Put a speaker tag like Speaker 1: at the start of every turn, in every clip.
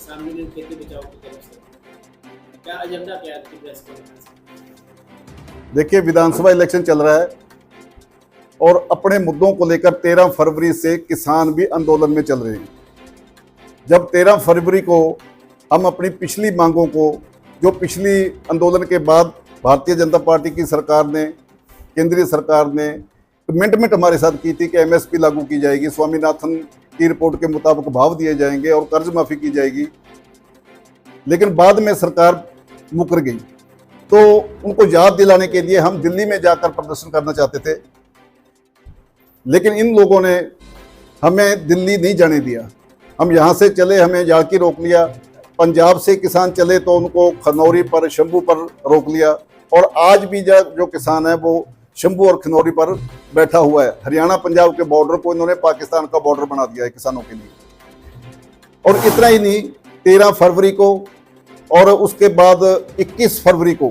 Speaker 1: किसान यूनियन खेती बचाओ की तरफ से, क्या एजेंडा क्या है आपकी प्रेस कॉन्फ्रेंस?
Speaker 2: देखिए, विधानसभा इलेक्शन चल रहा है और अपने मुद्दों को लेकर 13 फरवरी से किसान भी आंदोलन में चल रहे हैं। जब 13 फरवरी को हम अपनी पिछली मांगों को, जो पिछली आंदोलन के बाद भारतीय जनता पार्टी की सरकार ने, केंद्रीय सरकार ने कमिटमेंट हमारे साथ की थी कि एमएसपी लागू की जाएगी, स्वामीनाथन की रिपोर्ट के मुताबिक भाव दिए जाएंगे और कर्ज माफी की जाएगी, लेकिन बाद में सरकार मुकर गई। तो उनको याद दिलाने के लिए हम दिल्ली में जाकर प्रदर्शन करना चाहते थे, लेकिन इन लोगों ने हमें दिल्ली नहीं जाने दिया। हम यहाँ से चले, हमें जाके रोक लिया। पंजाब से किसान चले तो उनको खनौरी पर, शंभू पर रोक लिया। और आज भी जो किसान है वो शंभू और खनौरी पर बैठा हुआ है। हरियाणा पंजाब के बॉर्डर को इन्होंने पाकिस्तान का बॉर्डर बना दिया है किसानों के लिए। और इतना ही नहीं, 13 फरवरी को और उसके बाद 21 फरवरी को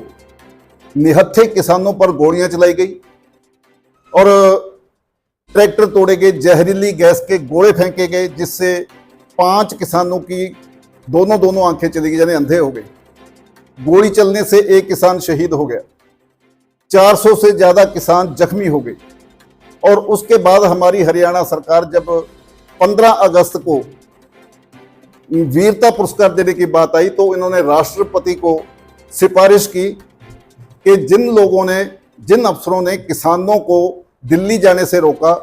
Speaker 2: निहत्थे किसानों पर गोलियां चलाई गई और ट्रैक्टर तोड़े गए, जहरीली गैस के गोले फेंके गए, जिससे 5 किसानों की दोनों आंखें चली गई, यानी अंधे हो गए। गोली चलने से एक किसान शहीद हो गया, 400 से ज्यादा किसान जख्मी हो गए। और उसके बाद हमारी हरियाणा सरकार जब 15 अगस्त को वीरता पुरस्कार देने की बात आई तो इन्होंने राष्ट्रपति को सिफारिश की कि जिन अफसरों ने किसानों को दिल्ली जाने से रोका,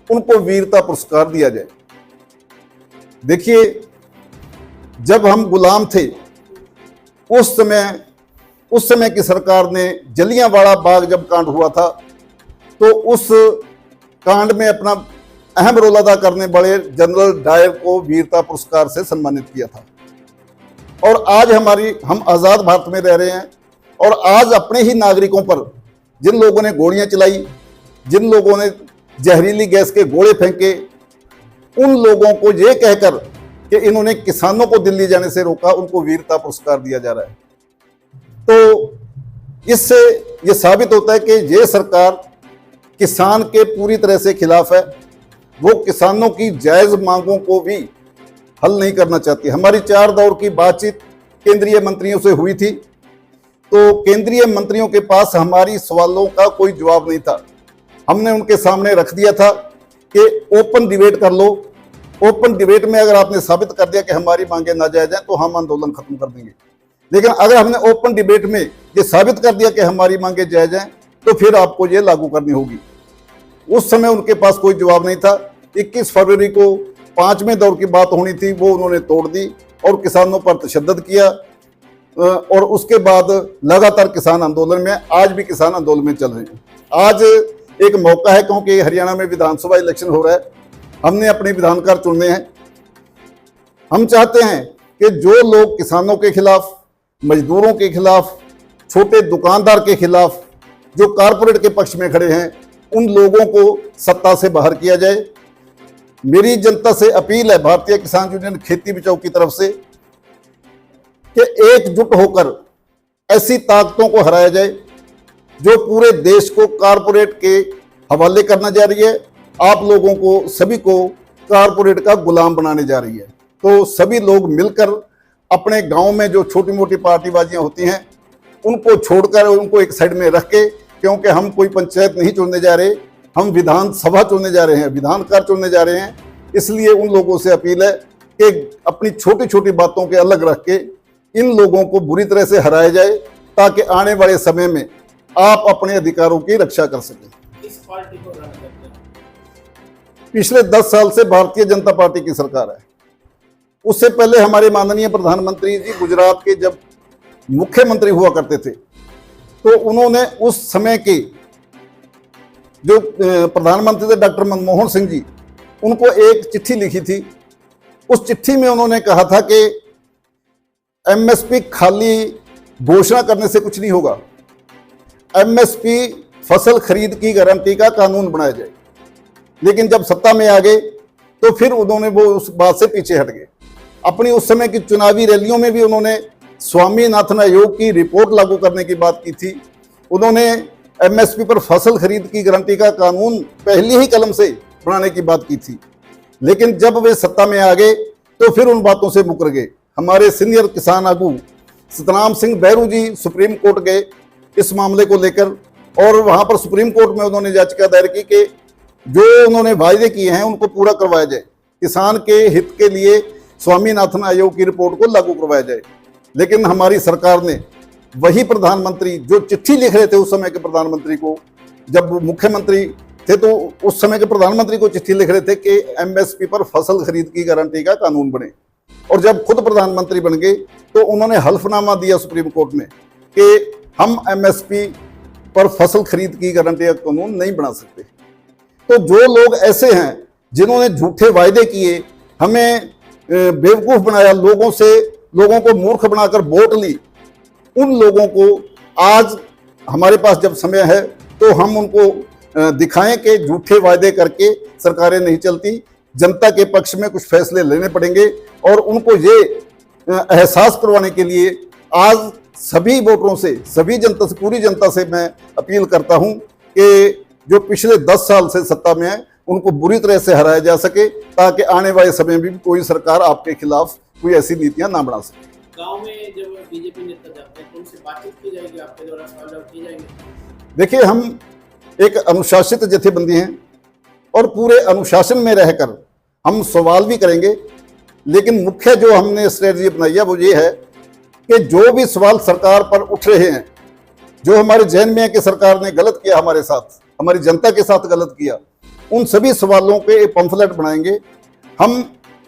Speaker 2: उनको वीरता पुरस्कार दिया जाए। देखिए, जब हम गुलाम थे उस समय की सरकार ने जलियांवाला बाग जब कांड हुआ था तो उस कांड में अपना अहम रोल अदा करने वाले जनरल डायर को वीरता पुरस्कार से सम्मानित किया था। और आज हम आज़ाद भारत में रह रहे हैं और आज अपने ही नागरिकों पर जिन लोगों ने गोलियां चलाई, जिन लोगों ने जहरीली गैस के गोले फेंके, उन लोगों को ये कहकर कि इन्होंने किसानों को दिल्ली जाने से रोका, उनको वीरता पुरस्कार दिया जा रहा है। तो इससे ये साबित होता है कि ये सरकार किसान के पूरी तरह से खिलाफ है। वो किसानों की जायज मांगों को भी हल नहीं करना चाहती। हमारी 4 दौर की बातचीत केंद्रीय मंत्रियों से हुई थी, तो केंद्रीय मंत्रियों के पास हमारी सवालों का कोई जवाब नहीं था। हमने उनके सामने रख दिया था कि ओपन डिबेट कर लो, ओपन डिबेट में अगर आपने साबित कर दिया कि हमारी मांगे नाजायज हैं तो हम आंदोलन खत्म कर देंगे। लेकिन अगर हमने ओपन डिबेट में ये साबित कर दिया कि हमारी मांगे जायज हैं तो फिर आपको ये लागू करनी होगी। उस समय उनके पास कोई जवाब नहीं था। 21 फरवरी को 5वें दौर की बात होनी थी, वो उन्होंने तोड़ दी और किसानों पर तशद्दुद किया। और उसके बाद लगातार किसान आंदोलन में, आज भी किसान आंदोलन में चल रहे हैं। आज एक मौका है क्योंकि हरियाणा में विधानसभा इलेक्शन हो रहा है, हमने अपने विधानकार चुनने हैं। हम चाहते हैं कि जो लोग किसानों के खिलाफ, मजदूरों के खिलाफ, छोटे दुकानदार के खिलाफ, जो कारपोरेट के पक्ष में खड़े हैं, उन लोगों को सत्ता से बाहर किया जाए। मेरी जनता से अपील है, भारतीय किसान यूनियन खेती बचाओ की तरफ से, कि एकजुट होकर ऐसी ताकतों को हराया जाए जो पूरे देश को कारपोरेट के हवाले करना जा रही है, आप लोगों को, सभी को कारपोरेट का गुलाम बनाने जा रही है। तो सभी लोग मिलकर अपने गांव में जो छोटी मोटी पार्टीबाजियां होती हैं उनको छोड़कर, उनको एक साइड में रख के, क्योंकि हम कोई पंचायत नहीं चुनने जा रहे, हम विधानसभा चुनने जा रहे हैं, विधानकार चुनने जा रहे हैं। इसलिए उन लोगों से अपील है कि अपनी छोटी छोटी बातों के अलग रख के इन लोगों को बुरी तरह से हराया जाए, ताकि आने वाले समय में आप अपने अधिकारों की रक्षा कर सकें।
Speaker 1: इस पार्टी को रन करते हैं
Speaker 2: पिछले 10 साल से भारतीय जनता पार्टी की सरकार है। उससे पहले हमारे माननीय प्रधानमंत्री जी गुजरात के जब मुख्यमंत्री हुआ करते थे तो उन्होंने उस समय के जो प्रधानमंत्री थे डॉक्टर मनमोहन सिंह जी, उनको एक चिट्ठी लिखी थी। उस चिट्ठी में उन्होंने कहा था कि एमएसपी खाली घोषणा करने से कुछ नहीं होगा, एमएसपी फसल खरीद की गारंटी का कानून बनाया जाए। लेकिन जब सत्ता में आ गए तो फिर उन्होंने वो उस बात से पीछे हट गए। अपनी उस समय की चुनावी रैलियों में भी उन्होंने स्वामीनाथन आयोग की रिपोर्ट लागू करने की बात की थी। उन्होंने एमएसपी पर फसल खरीद की गारंटी का कानून पहली ही कलम से बनाने की बात की थी। लेकिन जब वे सत्ता में आ गए तो फिर उन बातों से मुकर गए। हमारे सीनियर किसान आगू सतनाम सिंह बैरू जी सुप्रीम कोर्ट गए इस मामले को लेकर, और वहां पर सुप्रीम कोर्ट में उन्होंने याचिका दायर की कि जो उन्होंने वायदे किए हैं उनको पूरा करवाया जाए, किसान के हित के लिए स्वामीनाथन आयोग की रिपोर्ट को लागू करवाया जाए। लेकिन हमारी सरकार ने वही प्रधानमंत्री जो चिट्ठी लिख रहे थे उस समय के प्रधानमंत्री को, जब वो मुख्यमंत्री थे तो उस समय के प्रधानमंत्री को चिट्ठी लिख रहे थे कि एमएसपी पर फसल खरीद की गारंटी का कानून बने, और जब खुद प्रधानमंत्री बन गए तो उन्होंने हल्फनामा दिया सुप्रीम कोर्ट में कि हम एमएसपी पर फसल खरीद की गारंटी का कानून नहीं बना सकते। तो जो लोग ऐसे हैं जिन्होंने झूठे वायदे किए, हमें बेवकूफ बनाया, लोगों को मूर्ख बनाकर वोट ली, उन लोगों को आज हमारे पास जब समय है तो हम उनको दिखाएं कि झूठे वायदे करके सरकारें नहीं चलती, जनता के पक्ष में कुछ फैसले लेने पड़ेंगे। और उनको ये एहसास करवाने के लिए आज सभी वोटरों से, सभी जनता से, पूरी जनता से मैं अपील करता हूं कि जो पिछले 10 साल से सत्ता में है उनको बुरी तरह से हराया जा सके, ताकि आने वाले समय में भी कोई सरकार आपके खिलाफ कोई ऐसी नीतियां ना बना सके।
Speaker 1: गांव में जब बीजेपी नेता जाते हैं तो उनसे बातचीत की जाएगी, आपके द्वारा सवाल जवाब किए जाएंगे? देखिए,
Speaker 2: हम एक अनुशासित जथेबंदी हैं और पूरे अनुशासन में रहकर हम सवाल भी करेंगे, लेकिन मुख्य जो हमने स्ट्रेटजी अपनाई है वो ये है कि जो भी सवाल सरकार पर उठ रहे हैं, जो हमारे जहन में है कि सरकार ने गलत किया हमारे साथ, हमारी जनता के साथ गलत किया, उन सभी सवालों पे एक पंफलेट बनाएंगे, हम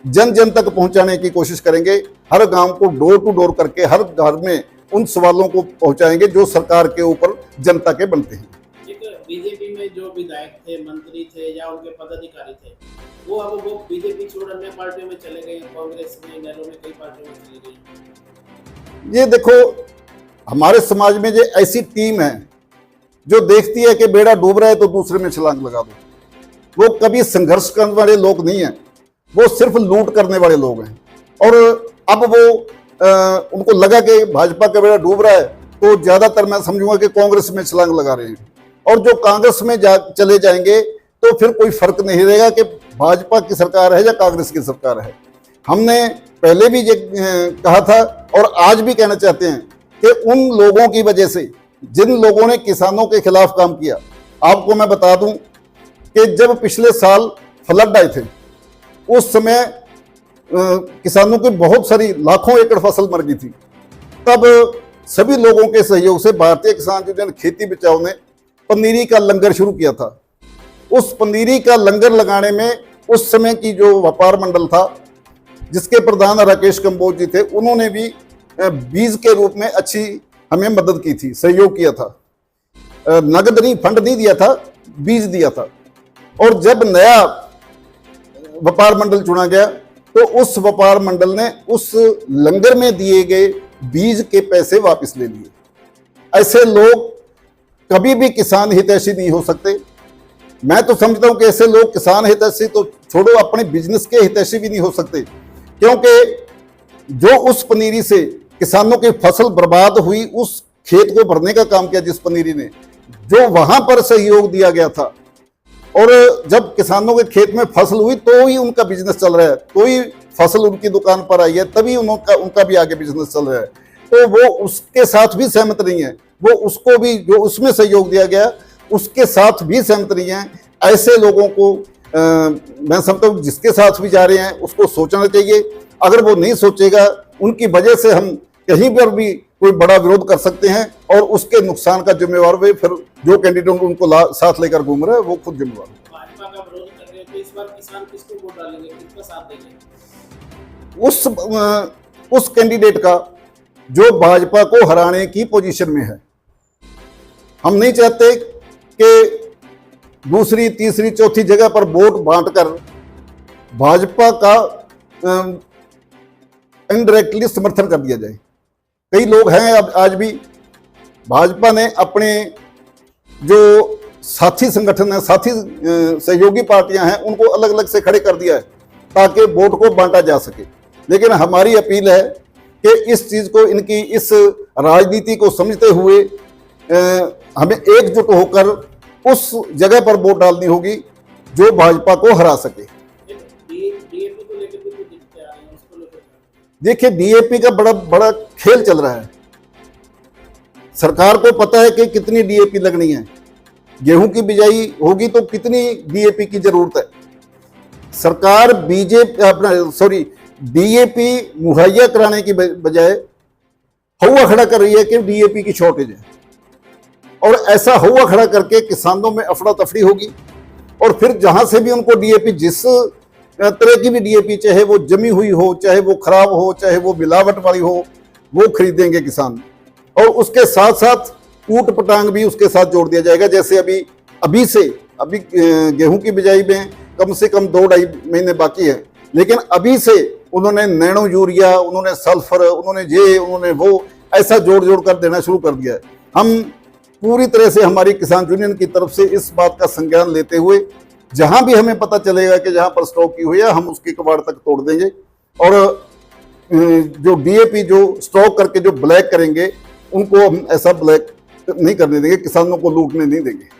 Speaker 2: जन जन तक पहुंचाने की कोशिश करेंगे, हर गांव को डोर टू डोर करके हर घर में उन सवालों को पहुंचाएंगे जो सरकार के ऊपर जनता के बनते हैं।
Speaker 1: एक बीजेपी में जो विधायक थे, मंत्री थे या उनके पदाधिकारी थे, वो बीजेपी छोड़ अन्य पार्टियों में चले गए, कांग्रेस में, नेहरू में, कई पार्टियों में चले गए।
Speaker 2: ये देखो, हमारे समाज में ये ऐसी टीम है जो देखती है कि बेड़ा डूब रहा है तो दूसरे में छलांग लगा दो। वो कभी संघर्ष करने वाले लोग नहीं हैं, वो सिर्फ लूट करने वाले लोग हैं। और अब वो उनको लगा कि भाजपा का बेड़ा डूब रहा है तो ज्यादातर मैं समझूंगा कि कांग्रेस में छलांग लगा रहे हैं, और जो कांग्रेस में चले जाएंगे तो फिर कोई फर्क नहीं रहेगा कि भाजपा की सरकार है या कांग्रेस की सरकार है। हमने पहले भी ये कहा था और आज भी कहना चाहते हैं कि उन लोगों की वजह से, जिन लोगों ने किसानों के खिलाफ काम किया, आपको मैं बता दूं कि जब पिछले साल फ्लड आए थे उस समय किसानों की बहुत सारी लाखों एकड़ फसल मर गई थी। तब सभी लोगों के सहयोग से भारतीय किसान यूनियन खेती बचाओ ने पनीरी का लंगर शुरू किया था। उस पनीरी का लंगर लगाने में उस समय की जो व्यापार मंडल था, जिसके प्रधान राकेश कंबोज जी थे, उन्होंने भी बीज के रूप में अच्छी हमें मदद की थी, सहयोग किया था। नगद नहीं, फंड नहीं दिया था, बीज दिया था। और जब नया व्यापार मंडल चुना गया तो उस व्यापार मंडल ने उस लंगर में दिए गए बीज के पैसे वापस ले लिए। ऐसे लोग कभी भी किसान हितैषी नहीं हो सकते। मैं तो समझता हूं कि ऐसे लोग किसान हितैषी तो छोड़ो, अपने बिजनेस के हितैषी भी नहीं हो सकते, क्योंकि जो उस पनीरी से किसानों की फसल बर्बाद हुई, उस खेत को भरने का काम किया जिस पनीरी ने, जो वहां पर सहयोग दिया गया था, और जब किसानों के खेत में फसल हुई तो ही उनका बिजनेस चल रहा है, तो ही फसल उनकी दुकान पर आई है, तभी उनका भी आगे बिजनेस चल रहा है। तो वो उसके साथ भी सहमत नहीं है, वो उसको भी जो उसमें सहयोग दिया गया उसके साथ भी सहमत नहीं है। ऐसे लोगों को मैं समझता हूँ जिसके साथ भी जा रहे हैं उसको सोचना चाहिए। अगर वो नहीं सोचेगा, उनकी वजह से हम कहीं पर भी कोई बड़ा विरोध कर सकते हैं, और उसके नुकसान का जिम्मेवार वे फिर जो कैंडिडेट उनको साथ लेकर घूम रहे हैं वो खुद जिम्मेवार।
Speaker 1: भाजपा का विरोध कर रहे हैं तो इस बार किसान किसको वोट डालेंगे, किसका साथ देंगे?
Speaker 2: उस कैंडिडेट का जो भाजपा को हराने की पोजीशन में है। हम नहीं चाहते कि दूसरी, तीसरी, चौथी जगह पर वोट बांटकर भाजपा का इनडायरेक्टली समर्थन कर दिया जाए। कई लोग हैं अब आज भी, भाजपा ने अपने जो साथी संगठन है, साथी सहयोगी पार्टियां हैं, उनको अलग अलग से खड़े कर दिया है ताकि वोट को बांटा जा सके। लेकिन हमारी अपील है कि इस चीज को, इनकी इस राजनीति को समझते हुए हमें एकजुट होकर उस जगह पर वोट डालनी होगी जो भाजपा को हरा सके। देखिए डीएपी का बड़ा बड़ा खेल चल रहा है। सरकार को पता है कि कितनी डीएपी लगनी है, गेहूं की बिजाई होगी तो कितनी डीएपी की जरूरत है। सरकार डीएपी मुहैया कराने की बजाय हुआ खड़ा कर रही है कि डीएपी की शॉर्टेज है, और ऐसा हुआ खड़ा करके किसानों में अफड़ा तफड़ी होगी, और फिर जहां से भी उनको डीएपी, जिस तरह की भी डीएपी, चाहे वो जमी हुई हो, चाहे वो खराब हो, चाहे वो मिलावट वाली हो, वो खरीदेंगे किसान। और उसके साथ साथ ऊट पटांग भी उसके साथ जोड़ दिया जाएगा। जैसे अभी गेहूं की बिजाई में कम से कम 2-2.5 महीने बाकी है, लेकिन अभी से उन्होंने नैनो यूरिया, उन्होंने सल्फर, उन्होंने वो ऐसा जोड़ कर देना शुरू कर दिया है। हम पूरी तरह से हमारी किसान यूनियन की तरफ से इस बात का संज्ञान लेते हुए, जहां भी हमें पता चलेगा कि जहां पर स्टॉक की हुई है, हम उसकी कबाड़ तक तोड़ देंगे, और जो डीएपी जो स्टॉक करके जो ब्लैक करेंगे, उनको हम ऐसा ब्लैक नहीं करने देंगे, किसानों को लूटने नहीं देंगे।